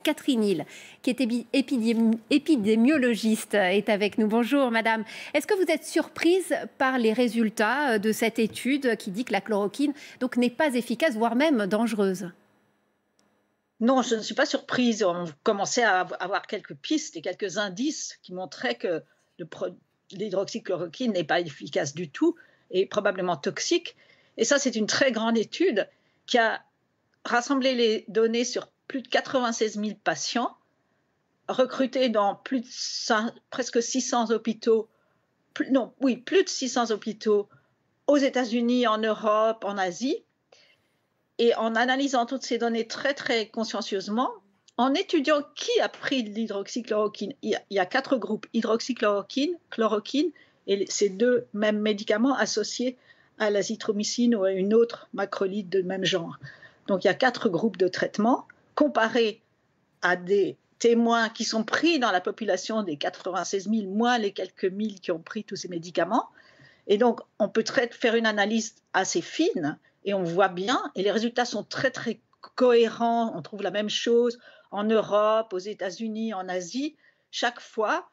Catherine Hill, qui est épidémiologiste, est avec nous. Bonjour madame. Est-ce que vous êtes surprise par les résultats de cette étude qui dit que la chloroquine n'est pas efficace, voire même dangereuse? Non, je ne suis pas surprise. On commençait à avoir quelques pistes et quelques indices qui montraient que l'hydroxychloroquine n'est pas efficace du tout et probablement toxique. Et ça, c'est une très grande étude qui a rassemblé les données sur plus de 96 000 patients, recrutés dans presque 600 hôpitaux, plus de 600 hôpitaux aux États-Unis, en Europe, en Asie. Et en analysant toutes ces données très, très consciencieusement, en étudiant qui a pris de l'hydroxychloroquine, il y a 4 groupes, hydroxychloroquine, chloroquine, et ces deux mêmes médicaments associés à l'azithromycine ou à une autre macrolide de même genre. Donc il y a 4 groupes de traitement comparés à des témoins qui sont pris dans la population des 96 000, moins les quelques mille qui ont pris tous ces médicaments. Et donc on peut faire une analyse assez fine. Et on voit bien, et les résultats sont très très cohérents, on trouve la même chose en Europe, aux États-Unis, en Asie. Chaque fois,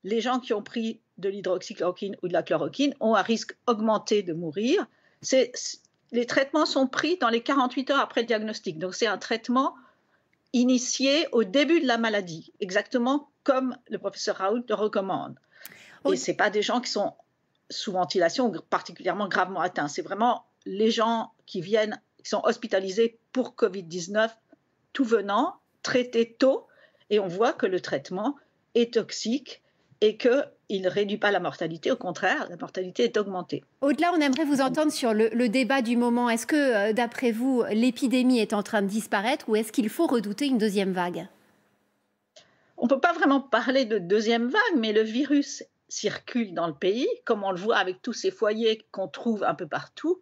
les gens qui ont pris de l'hydroxychloroquine ou de la chloroquine ont un risque augmenté de mourir. Les traitements sont pris dans les 48 heures après le diagnostic. Donc c'est un traitement initié au début de la maladie, exactement comme le professeur Raoult le recommande. Et ce n'est pas des gens qui sont sous ventilation ou particulièrement gravement atteints. C'est vraiment les gens qui sont hospitalisés pour Covid-19, tout venant, traités tôt, et on voit que le traitement est toxique et qu'il ne réduit pas la mortalité. Au contraire, la mortalité est augmentée. Au-delà, on aimerait vous entendre sur le débat du moment. Est-ce que, d'après vous, l'épidémie est en train de disparaître ou est-ce qu'il faut redouter une deuxième vague? On ne peut pas vraiment parler de deuxième vague, mais le virus circule dans le pays, comme on le voit avec tous ces foyers qu'on trouve un peu partout.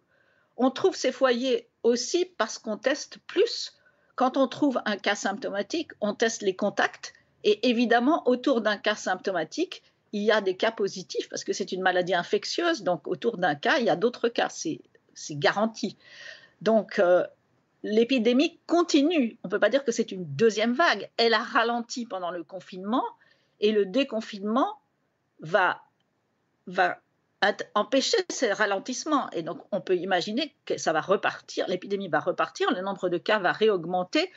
On trouve ces foyers aussi parce qu'on teste plus. Quand on trouve un cas symptomatique, on teste les contacts. Et évidemment, autour d'un cas symptomatique, il y a des cas positifs parce que c'est une maladie infectieuse. Donc, autour d'un cas, il y a d'autres cas. C'est garanti. Donc, l'épidémie continue. On ne peut pas dire que c'est une deuxième vague. Elle a ralenti pendant le confinement et le déconfinement va empêcher ces ralentissements. Et donc, on peut imaginer que ça va repartir, l'épidémie va repartir, le nombre de cas va réaugmenter,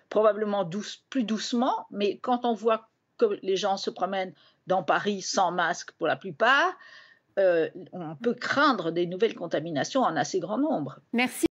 probablement plus doucement, mais quand on voit que les gens se promènent dans Paris sans masque pour la plupart, on peut craindre des nouvelles contaminations en assez grand nombre. Merci.